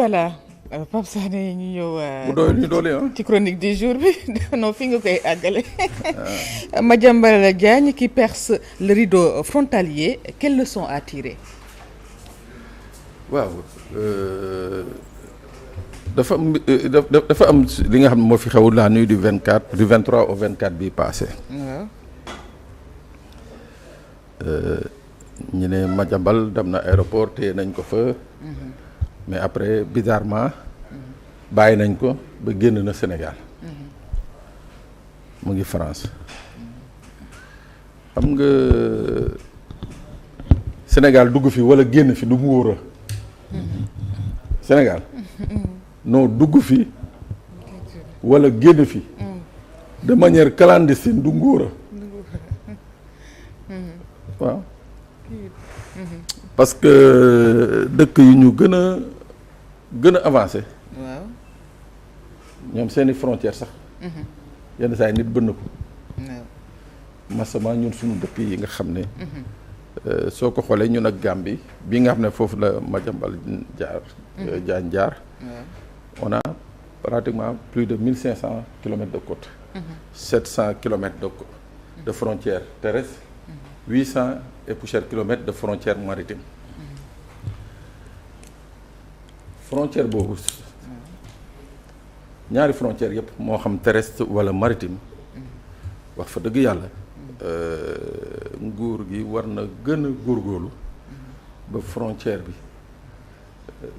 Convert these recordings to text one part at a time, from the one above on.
voilà Pape Sané ñu ñëw. bu doole ñu doole ci chronique du jour bi non fi nga koy àggale. Madiambal Diagne qui perce le rideau frontalier quelle leçon à tirer. waaw dafa am li nga xam ne moo fi xew la nuit du 24 du 23 au 24 bii passé. waaw. ñu ne Madiambal dem na aéroport téye nañ ko fa. mais après bizarrement bàyyi nañ ko ba génn na Sénégal. mu ngi France. xam nga Sénégal dugg fi walla génn fi du mu wóor a. Sénégal. non dugg fi walla génn fi. de manière clandestine du ngóor a. waaw. parce que dëkk yu ñu gën a avancé. waaw. ñoom seeni frontière sax. yenn saa yi nit bënn ko. waaw. massama ñun suñu dëkk yi nga xam ne. soo ko xoolee ñun ak Gambie bi nga xam ne foofu la Madiambal Diagne jaar. on a pratiquement plus de 1500 kilomètres de côte. 700 kilomètres de frontières terrestres. 800 et poussière kilomètres de frontières maritimes. frontière boobu ñaari frontières yëpp moo xam terrestre wala maritime. wax fa dëgg yàlla. nguur gi war na gën a góorgóorlu ba frontière bi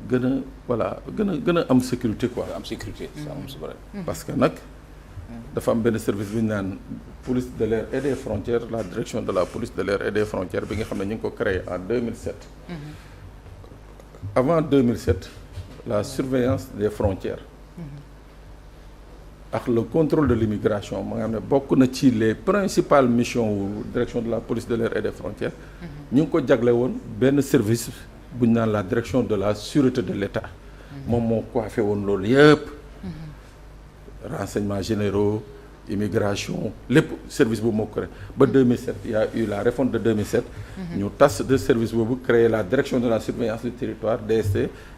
gën a voilà gën a am sécurité quoi. am sécurité ça am su bare. parce que nag dafa am benn service bu ñu naan police de l'air et des frontières la direction de la police de l'air et des frontières bi nga xam ne ñu ngi ko créé en 2007. avant 2007 la surveillance des frontières. ak le contrôle de l'immigration ma nga xam ne bokk na ci les principales missions wu direction de la police de l'air et des frontières. ñu ngi ko jagle woon benn service bu ñu naan la direction de la sûreté de l'État. moom moo coiffé woon loolu yëpp. renseignements généraux immigration lépp service boobu moo ko créé ba 2007 il y a eu la réforme de 2007. ñu tas de service boobu créer la direction de la surveillance du territoire DST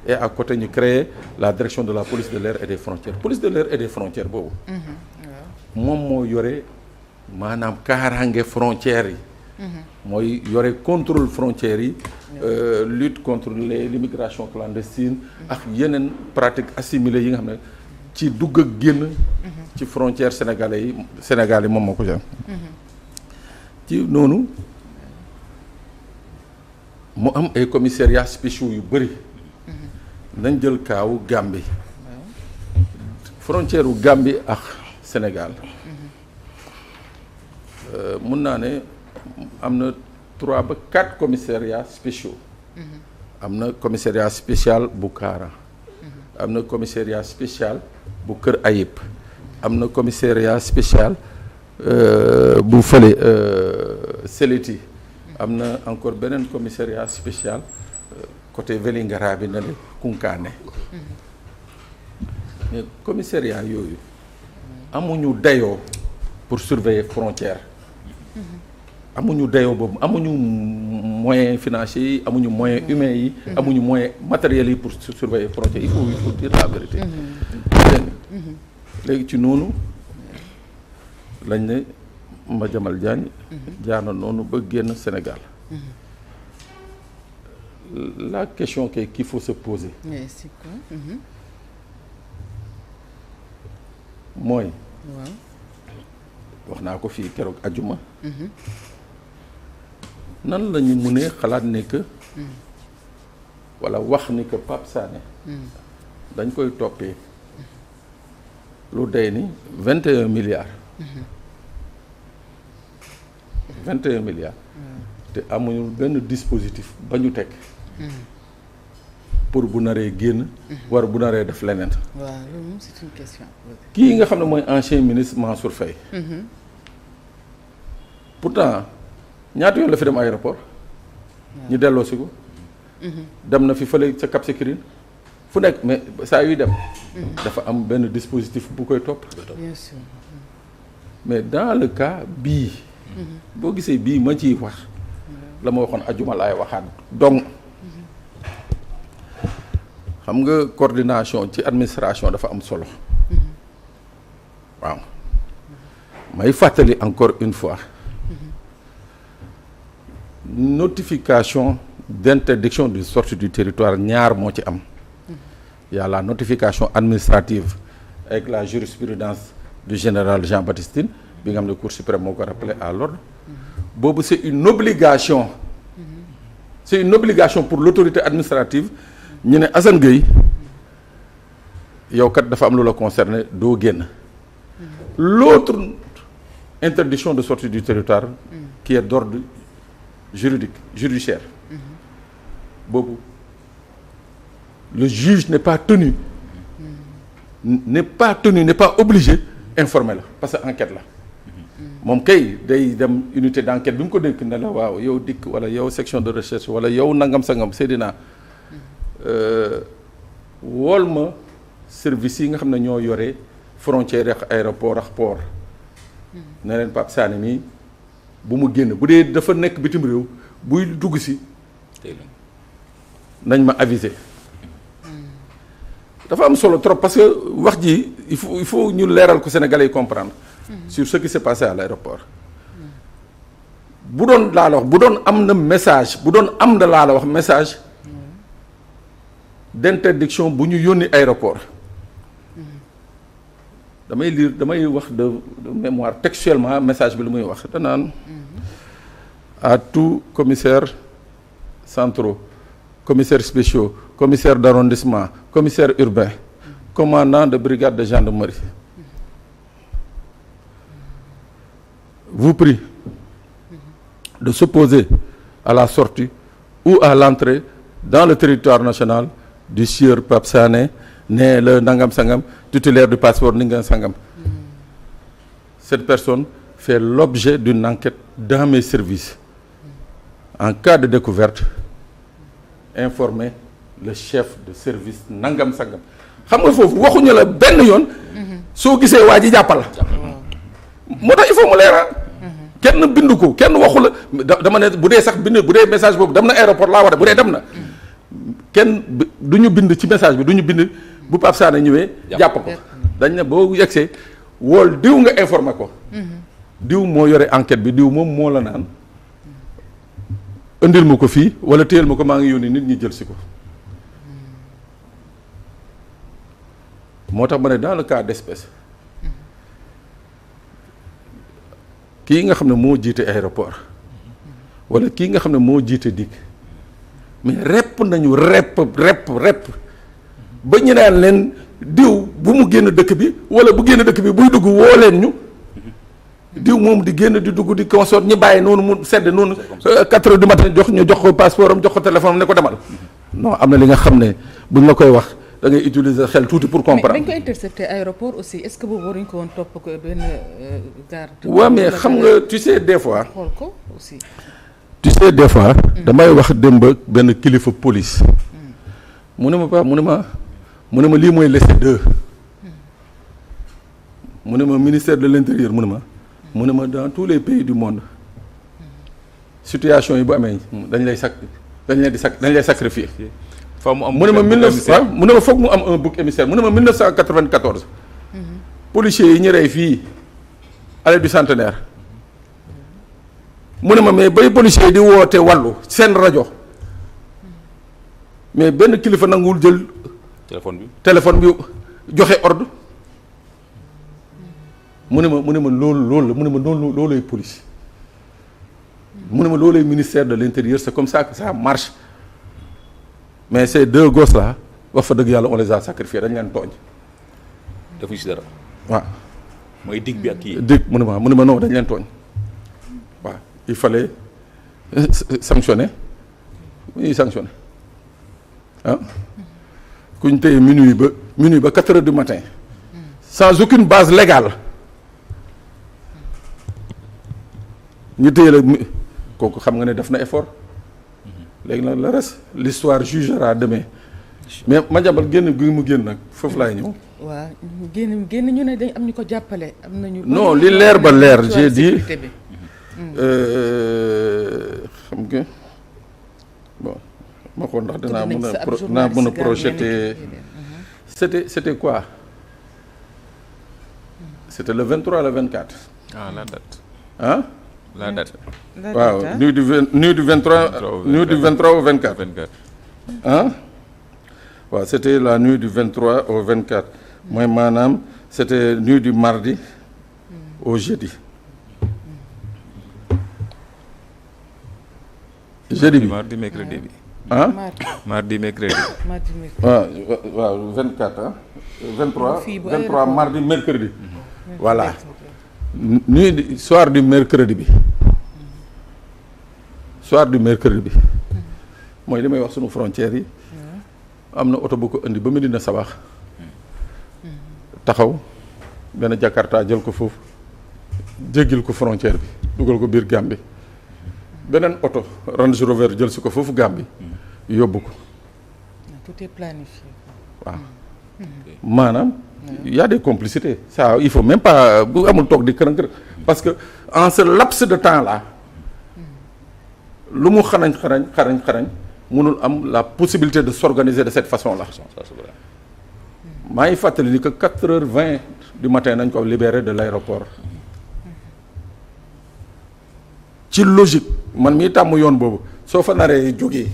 et à côté ñu créer la direction de la police de l'air et des frontières police de l'air et des frontières boobu. moom moo yore maanaam kaaraange frontières yi. mooy yore contrôle frontières yi. lutte contre l'immigration clandestine. ak yeneen pratiques assimilées yi nga xam ne. ci dugg ak génn. ci frontière sénégalais yi moom moo ko jëm. ci noonu mu am ay commissariats spéciaux yu bëri. nañ jël kaawu Gambie. frontière u Gambie ak Sénégal. mun naa ne am na 3 ba 4 commissariats spéciaux. am na commissariat spécial bu Kaara. am na commissariat spécial bu Kër Ayib am na commissariat spécial bu fële Séléti am na encore beneen commissariat spécial côté Vélingara bi na le Kunkaane mais commissariat yooyu amuñu dayoo pour surveiller frontière amuñu dayoo boobu amuñu moyens financiers yi amuñu moyens humains yi amuñu moyens matériels yi pour surveiller frontière il faut dire la vérité léegi ci noonu lañ ne Madiambal Diagne jaar na noonu ba génn Sénégal la question qu'il faut se poser c'est quoi? mooy waaw. wax naa ko fii keroog ajuma nan la ñu mënee xalaat ne que walla wax ni que Pape Sané dañ koy toppee lu day ni 21 milliards 21 milliards te amuñu benn dispositif ba ñu teg pour bu naree génn war bu naree def leneen. waaw loolu moom c'est une question. kii nga xam ne mooy ancien ministre Mansour Faye pourtant ñaata yoon la fi dem aéroport ñu delloo si ko dem na fi fële ca Cap Skirring fu nekk mais saa yuy dem dafa am benn dispositif bu koy topp bien sûr. mais dans le cas bii boo gisee bii ma ciy wax la ma waxoon ajuma laay waxaat donc xam nga coordination ci administration dafa am solo. waaw may fàttali encore une fois notification d'interdiction de sortie du territoire ñaar moo ci am. Il y a la notification administrative avec la jurisprudence du général Jean-Baptiste Tine bi nga xam ne Cour suprême moo ko rappelé à l'ordre boobu c'est une obligation pour l'autorité administrative ñu ne Assane Gueye yow kat dafa am lu la concerné doo génn. L'autre interdiction de sortie du territoire qui est d'ordre judiciaire boobu le juge n'est pas obligé informer la parce que enquête la moom kay day dem unité d'enquête bi mu ko dénk ne la waaw yow dikk wala yow section de recherche wala yow nangam sangam Seydina wool ma service yi nga xam ne ñoo yore frontière ak aéroport ak port ne leen Pape Sané mii bu mu génn bu dee dafa nekk bitim réew buy dugg si nañ ma aviser dafa am solo trop parce que wax ji il faut ñu leeral ko Sénégalais yi comprendre sur ce qui s'est passé à l'aéroport bu doon laa la wax bu doon am na message bu doon am na laa la wax message d'interdiction bu ñu yónni aéroport damay wax de mémoire textuellement message bi lu muy wax danaan à tout commissaire centraux commissaires spéciaux commissaires d'arrondissement commissaires urbains commandant de brigade de gendarmerie vous prie de s'opposer à la sortie ou à l'entrée dans le territoire national du sieur Pape Sané né le nangam sangam titulaire du passeport ningam sangam. Cette personne fait l'objet d'une enquête dans mes services. En cas de découverte, informer le chef de service nangam sangam. xam nga foofu waxuñu la benn yoon. soo gisee waa ji jàppal. moo tax il faut mu leeral. kenn bindu ko kenn waxu la dama ne bu dee sax bind bu dee message boobu dem na aéroport laa war a bu dee dem na. kenn du ñu bind ci message bi du ñu bind bu Pape Sané ñëwee. jàpp ko dañ ne boo yegsee wool diw nga informer ko. diw moo yore enquête bi diw moom moo la naan indil ma ko fii wala téyel ma ko maa ngi yónni nit ñi jël si ko. moo tax ma ne dans le cas d'espèce kii nga xam ne moo jiite aéroport wala kii nga xam ne moo jiite dikk mais repp nañu repp ba ñu naan leen diw bu mu génn dëkk bi wala bu génn dëkk bi buy dugg woo leen ñu diw moom di génn di dugg di consort ñu bàyyi noonu mu sedd noonu 4 heures du matin jox ko passeport am jox ko téléphone am ne ko demal non am na li nga xam ne buñ la koy wax da ngay utiliser xel tuuti pour comprendre. mais dañ ko intercepté aéroport aussi est-ce que boobu waruñ ko woon topp ko benn garde. waaw mais xam nga tu sais des fois. xool ko aussi. tu sais des fois. damay wax démb benn kilifa police. mu ne ma lii mooy laisser deux. mu ne ma ministère de l'intérieur mu ne ma dans tous les pays du monde situation yi bu amee dañ lay sacrifier. fa mu am mu ne ma foog mu am un bouc émissaire mu ne ma 1994. policiers yi ñu rey fii allée du centenaire. mu ne ma mais bay policiers yi di woote wàllu seen rajo mais benn kilifa nanguwul jël. téléphone bi joxe ordre. mu ne ma loolooy police. mu ne ma loolooy ministère de l'intérieur c'est comme ça que ça marche. mais ces deux gosses là wax fa dëgg yàlla on les a sacrifiés dañ leen tooñ. defuñu si dara. waaw. mooy dig bi ak kii. dig mu ne ma non dañ leen tooñ waaw il fallait sanctionner muy sanctionner ah kuñ téye minuit ba 4 heures du matin sans aucune base légale ñu téye la kooku xam nga ne def na effort. léegi nag le reste l'histoire jugera demain mais Madiambal génn gi mu génn nag foofu laay ñëw. waaw génn ñu ne dañ am ñu ko jàppale am nañu. non li leer ba leer j'ai dit xam nga bon ma xool ndax tudd dinaa nañ mën sa a ab dinaa mën a journaliste projeter. C'était quoi? C'était le 23 le 24. Ah, la date. Hein? La date. waaw nuit du 23 nuit du 23 au 24. 24. Hein? waaw c'était la nuit du 23 au 24 mooy maanaam c'était nuit du mardi au jeudi. jeudi bi Mardi mercredi bi. ah Mardi mercredi. waaw 24 ah 23 fii bu 23 mardi mercredi. voilà nuit soir du mercredi bi soir du mercredi bi mooy li may wax sunu frontières yi am na oto bu ko indi ba Medina Sabax taxaw benn Jakarta jël ko foofu jéggil ko frontière bi dugal ko biir Gambie beneen oto Range Rover jël si ko foofu Gambie yóbbu ko tout est planifié. waaw maanaam y a des complicités ça il faut même pas bu amul toog di kërën kërën parce que en ce laps de temps là lu mu xarañ mënul am la possibilité de s'organiser de cette façon là. Ça, c'est vrai. maa ngi fàttali ni que 4h20 du matin nañ ko libéré de l'aéroport ci logique man mii tàmm yoon boobu soo fa naree jógee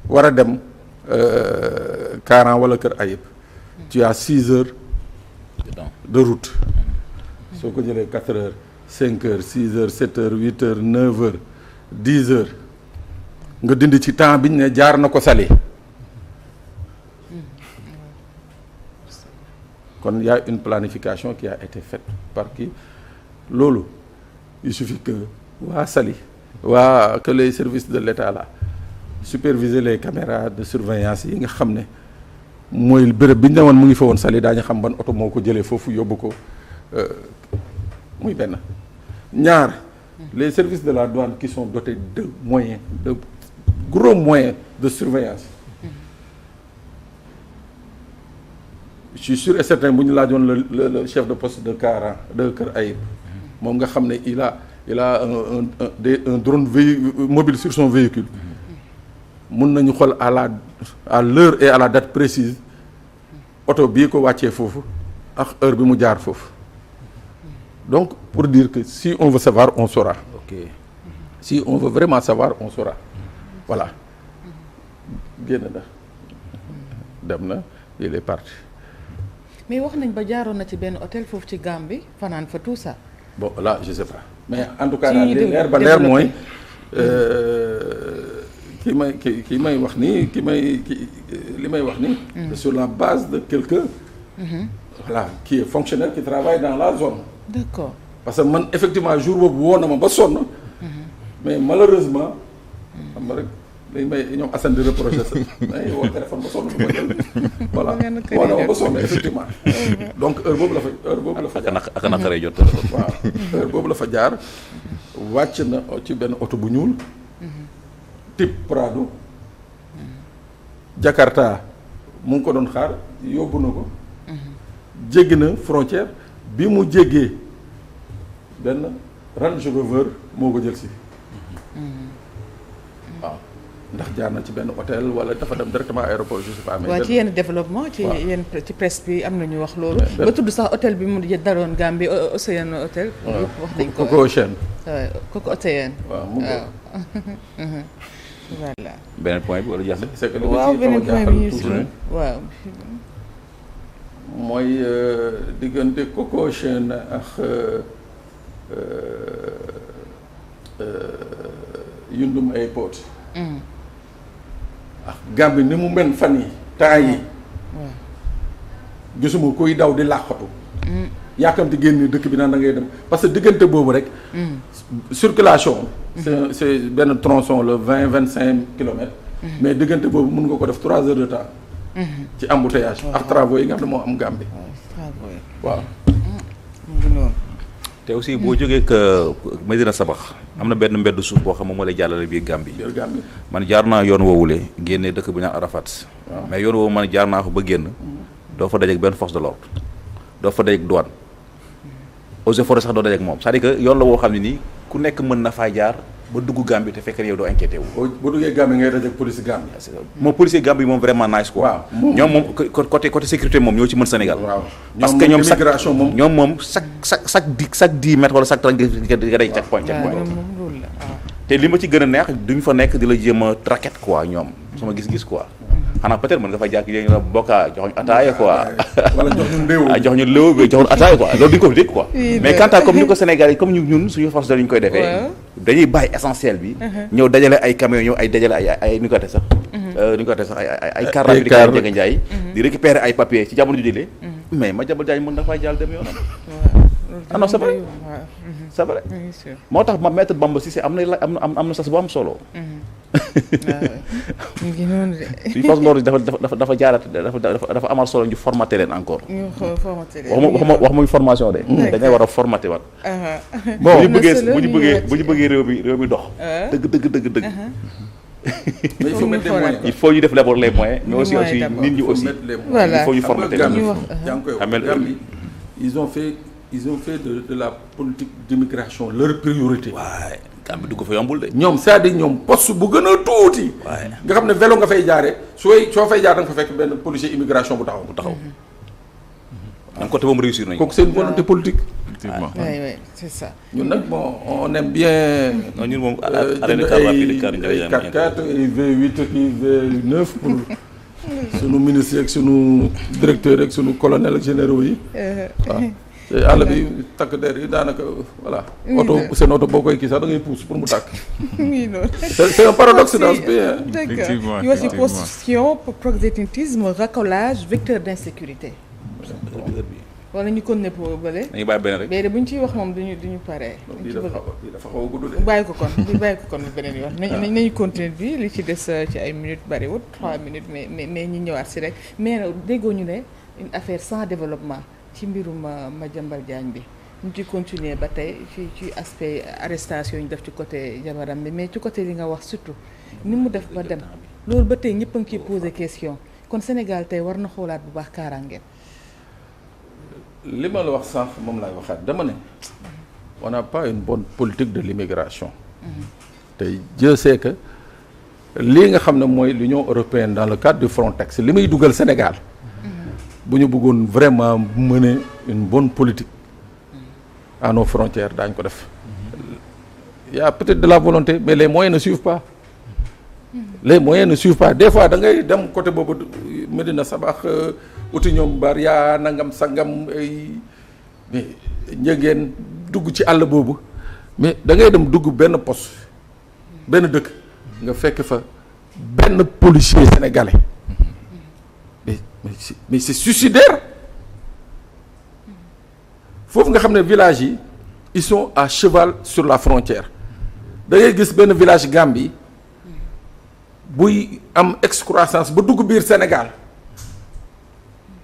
war a dem Karang wala Kër Ayib tu as 6 heures de route soo ko jëlee 4 heures 5 heures 6 heures 7 heures 8 heures 9 heures 10 heures nga dindi ci temps biñ ne jaar na ko Saly kon y a une planification qui a été faite par qui loolu il suffit que waa Saly que les services de l'État là superviser les caméras de surveillance yi nga xam ne mooy béréb bi ñu ne woon mu ngi fa woon Saly daañu xam ban oto moo ko jëlee foofu yóbbu ko muy benn ñaar les services de la douane qui sont dotés de moyens de gros moyens de surveillance je suis sûr et certain bu ñu laajoon le chef de poste de Karang de Kër Ayib moom nga xam ne il a un drone mobile sur son véhicule mun nañu xool à l'heure et à la date précise oto bii ko wàccee foofu ak heure bi mu jaar foofu donc pour dire que si on veut savoir on saura. Ok. Si on veut vraiment savoir on saura voilà génn na dem na il est parti. mais wax nañ ba jaaroon na ci benn hôtel foofu ci Gambie fanaan fa tout ça. bon là je sais pas mais en tout cas daal li leer ba leer mooy ki may wax nii li may wax nii. sur la base de quelqu'un voilà qui est fonctionnaire qui travaille dans la zone. D'accord. parce que man effectivement jour boobu woo na ma ba sonn. mais malheureusement xam nga rek dañ may ñoom Assane di reproché sa may woo téléphone ba sonn du ma jël voilà woo na ma ba sonn effectivement donc heure boobu la fa jaar ak naqaree jot téléphone. waaw heure boobu la fa jaar wàcc na ci benn oto bu ñuul type Prado Jakarta mu ngi ko doon xaar yóbbu na ko jéggi na frontière bi mu jéggee benn Range Rover moo ko jël si waaw ndax jaar na ci benn hôtel wala dafa dem directement aéroport je sais pas. mais waaw ci yenn développement ci yenn ci presse bi am na ñu wax loolu. ba tudd sax hôtel bi mu daroon Gambie Océan Hôtel. wax nañ ko Coco Ocean. waaw Coco Océan. waaw mu ngi voilà. beneen point bi wala jeex na. c'est que waaw beneen point bi ñu si waaw. mooy diggante Coco Ocean ak Yundum Airport. ak Gambie ni mu mel fan yi temps yi gisuma kuy daw di làqatu yàkkamti génn dëkk bi naan da ngay dem parce que diggante boobu rek circulation c'est benn tronçon le 20-25 kilomètres mais diggante boobu mun nga ko def 3 heures de temps ci embouteillage ak travaux yi nga xam ne moo am Gambie waaw mu ngi noonu. te aussi boo jógee Medina Sabax am na benn mbedd suuf boo xam moom moo lay jàllale biir Gambie. biir Gambie man jaar naa yoon woowule génnee dëkk bu ñu naan Arafat. mais yoon woowu man jaar naa ko ba génn doo fa dajeek benn force de l'ordre doo fa dajeek douane eaux et forêts sax doo dajeek moom c'est-à-dire que yoon la woo xam ne nii ku nekk mën na faa jaar ba dugg Gambie te fekk yow doo inquiété wu. boo duggee Gambie ngay dajeeg police Gambie. moom policier Gambie moom vraiment nice quoi. waaw ñoom moom côté sécurité moom ñoo ci mën Sénégal. waaw parce que ñoom immigration moom ñoom moom chaque 10 mètres wala chaque 30 nga day check point. te li ma ci gën a neex duñ fa nekk di la jéem a traquette quoi ñoom sama gis-gis quoi. xanaa peut-être mën nga fay jàkk yéen la bokka jox ñu ataaya quoi. wala jox ñu ndéew. jox ñu léew bi jox ñu ataaya quoi loolu duñ ko fi dégg quoi. mais quant à comme ni ko Sénégal yi comme ñun suñu force de ñu koy defee. dañuy bàyyi essentiel bi. ñëw dajale ay camions ñëw ay dajale ay ni ko waxee sax. ni ko waxee sax ay car rapide di Ndiaga Ndiaye di récupérer ay papiers ci jamono ju jëlee. mais Madiambal Diagne mën na fay jàll dem yoonam. ah non c'est vrai c'est vrai moo tax ma maître Bamba Cissé am na sas bu am solo. suñu force loolu dafa jaarate dafa amal solo ñu formaté leen encore. ñu formaté leen wax muy formation de. dañuy war a formaté waat. bon bu ñu bëggee réew mi dox. dëgg. mais il faut ñu def d'abord les moyens. mais aussi nit ñi aussi. voilà il faut ñu formaté leen. ils ont fait de la politique d'immigration leur priorité. waaye Gambie dugg fa yombul de. ñoom c'est-à-dire ñoom poste bu gën a tuuti. nga xam ne vélo nga fay jaaree soo fay jaar da nga fa fekk benn policier immigration bu taxaw. donc côté boobu réussir nañu. kooku c'est une volonté politique. effectivement oui c'est ça. ñun nag bon on aime bien. non ñun moom arrêt de car rapide car ay 4x4 ay V8 ak V9 pour sunu ministre ak sunu directeur ak sunu colonel ak généraux yi. waaw. te àll bi takk der yi daanaka voilà. seen oto boo koy kii sax da ngay pousse pour mu tàkk. c'est un paradoxe dans ce pays. Effectivement. Il y a aussi prostitution, proxénétisme, racolage, vecteur d'insécurité. wala ñu kon ne pour bële. dañuy bàyyi beneen rek. mais bu ñu ciy wax moom duñu pare. dafa xaw a gudd de. bàyyi ko kon beneen yoon nañu continuer bi li ci des ci ay minutes bariwut 3 minutes mais ñu ñëwaat si rek mais déggoo ñu ne une affaire sans développement. ci mbirum Madiambal Diagne bi ñu ci continuer ba tey ci aspect arrestation yi ñu def ci côté jabaram bi mais ci côté li nga wax surtout ni mu def ba dem loolu ba tey ñëpp a ngi ciy poser question kon Sénégal tey war na xoolaat bu baax kaaraangeem. li ma la wax sànq moom laay waxaat dama ne on n'a pas une bonne politique de l'immigration. tey Dieu sait que lii nga xam ne mooy l'Union européenne dans le cadre du Frontex li muy dugal Sénégal. bu ñu bëggoon vraiment mener une bonne politique à nos frontières daañu ko def. Il y a peut-être de la volonté mais les moyens ne suivent pas. Les moyens ne suivent pas des fois da ngay dem côté boobu Medina Sabax uti ñoom Baria nangam sangam ay mais njëngeen dugg ci àll boobu mais da ngay dem dugg benn poste benn dëkk nga fekk fa benn policier sénégalais. mais c'est suicidaire foofu nga xam ne village yi ils sont à cheval sur la frontière da ngay gis benn village Gambie buy am excroissance ba dugg biir Sénégal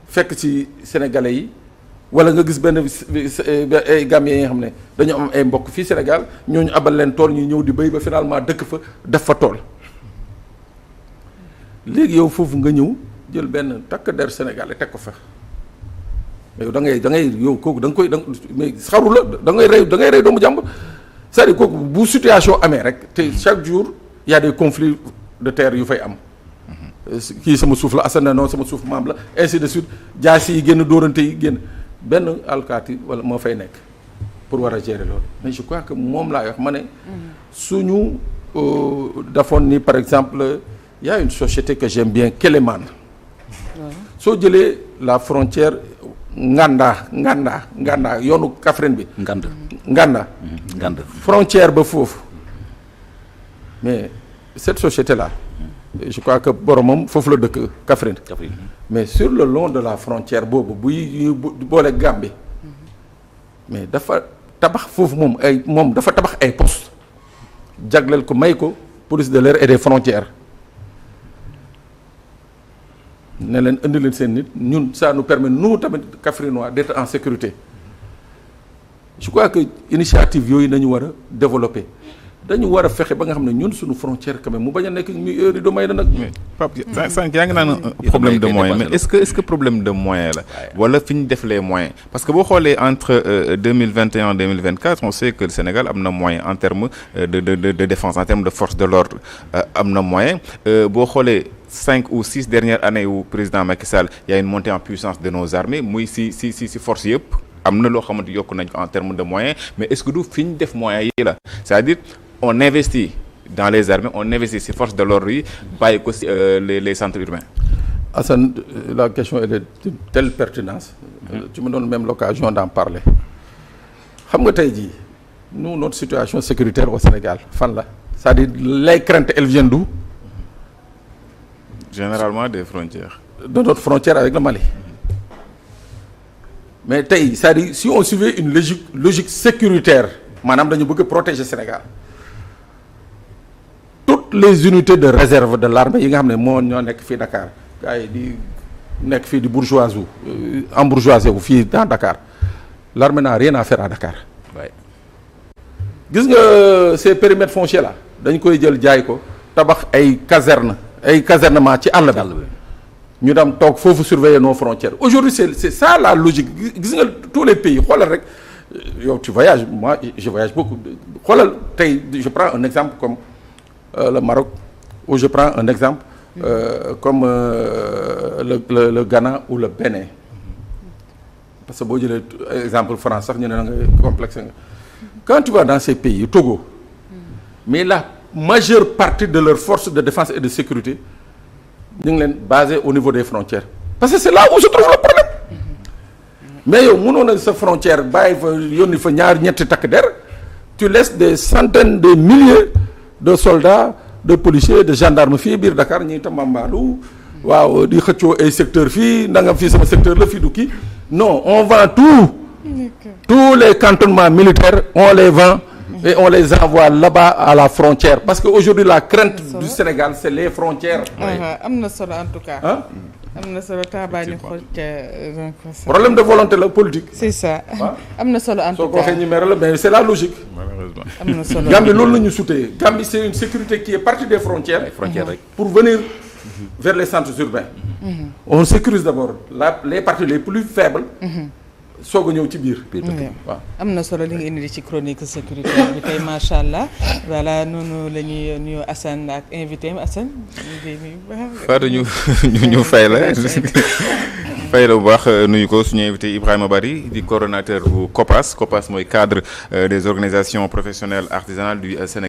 fekk ci sénégalais yi wala nga gis benn ay Gambiens yi nga xam ne dañu am ay mbokk fii Sénégal ñooñu abal leen tool ñu ñëw di béy ba finalement dëkk fa def fa tool léegi yow foofu nga ñëw jël benn takk der sénégalais teg ko fa yow da ngay yow kooku da nga koy mais xaru la da ngay rey doomu jàmbur c'est-à-dire kooku bu situation amee rek te chaque jour y a des conflits de terre yu fay am kii sama suuf la asana non sama suuf maam la ainsi de suite jaasi yi génn dóorante yi génn benn alkaati wala moo fay nekk pour war a gérer loolu mais je crois que moom laa wax ma ne suñu defoon ni par exemple y a une société que j'aime bien Kéléman soo jëlee la frontière Nganda yoonu Kaffrine bi. Nganda frontière ba foofu mais cette société là je crois que boromam foofu la dëkk Kaffrine. mais sur le long de la frontière boobu buy boole Gambie mais dafa tabax foofu moom dafa tabax ay postes jagleel ko may ko police de l'air et des frontières. ne leen indi leen seen nit ñun ça nous permet nous tamit Kaffrinois d'être en sécurité je crois que initiative yooyu nañu war a développer dañu war a fexe ba nga xam ne ñun suñu frontière quand même mu bañ a nekk muy heure yi do may na nag. Pape sànq yaa ngi naan problème de moyen mais est-ce que problème de moyen la wala fi ñu def les moyens parce que boo xoolee entre 2021 2024 on sait que le Sénégal am na moyen en termes de défense en termes de force de l'ordre am na moyen boo xoolee 5 ou 6 dernières années wu président Macky Sall y a une montée en puissance de nos armées muy si force yëpp am na loo xamante yokk nañ ko en termes de moyens mais est-ce que du fi ñu def moyens yi la c'est-à-dire on investit dans les armées on investit ci force de l'ordre yi bàyyi ko ci les centres urbains. Assane, la question est de telle pertinence. Tu me donnes même l'occasion d'en parler. xam nga tey jii nous notre situation sécuritaire au Sénégal fan la c'est-à-dire les craintes elles viennent d'où? Généralement des frontières. De notre frontière avec le Mali. Mais tey c'est-à-dire si on suivait une logique sécuritaire maanaam dañu bëgg protéger Sénégal. Toutes les unités de réserve de l'armée yi nga xam ne moo ñoo nekk fii Dakar gars yi di nekk fii di bourgeoisie embourgeoisé wu fii dans Dakar l'armée n'a rien à faire à Dakar. Ouais. Gis nga ces périmètres fonciers là dañ koy jël jaay ko tabax ay casernement ci àll bi ñu dem toog foofu surveiller nos frontières aujourd'hui c'est ça la logique gis nga tous les pays xoolal rek yow tu voyages moi je voyage beaucoup xoolal tey je prends un exemple comme le Maroc ou je prends un exemple comme le Ghana ou le Bénin parce que boo jëlee exemple France sax ñu ne na nga complexe nga quand tu vas dans ces pays Togo mais la majeure partie de leurs forces de défense et de sécurité ñu ngi leen basé au niveau des frontières parce que c'est là où se trouve le problème mais yow mënoon a sa frontière bàyyi fa yónni fa ñaar ñetti takk der tu laisses des centaines de milliers de soldats de policiers de gendarmes fii biir Dakar ñuy tambambaalu waaw di xëccoo ay secteur fii nangam fii sama secteur la fii du kii non on vend tous les cantonnements militaires on les vend et on les envoie là-bas à la frontière parce que aujourd'hui la crainte du Sénégal c'est les frontières. am na solo en tout cas. am na solo taabaa ñu xool ca. problème de volonté la politique. c'est ça am na solo en tout cas soo ko waxee ñu mere la mais c'est la logique. Malheureusement. am na solo Gambie loolu la ñu sutee Gambie c'est une sécurité qui est partie des frontières. Rek. Pour venir vers les centres urbains. On sécurise d'abord les parties les plus faibles. soog a ñëw ci biir. waaw am na solo li nga indi ci chronique sécurité bi tey macha allah voilà noonu la ñuy nuyu Assane ak invité am Assane. Fatou ñu fay la fay la bu baax nuyu ko suñu invité Ibrahima Bari di coordonnateur bu COPAS mooy cadre des organisations professionnelles artisanales du Sénégal.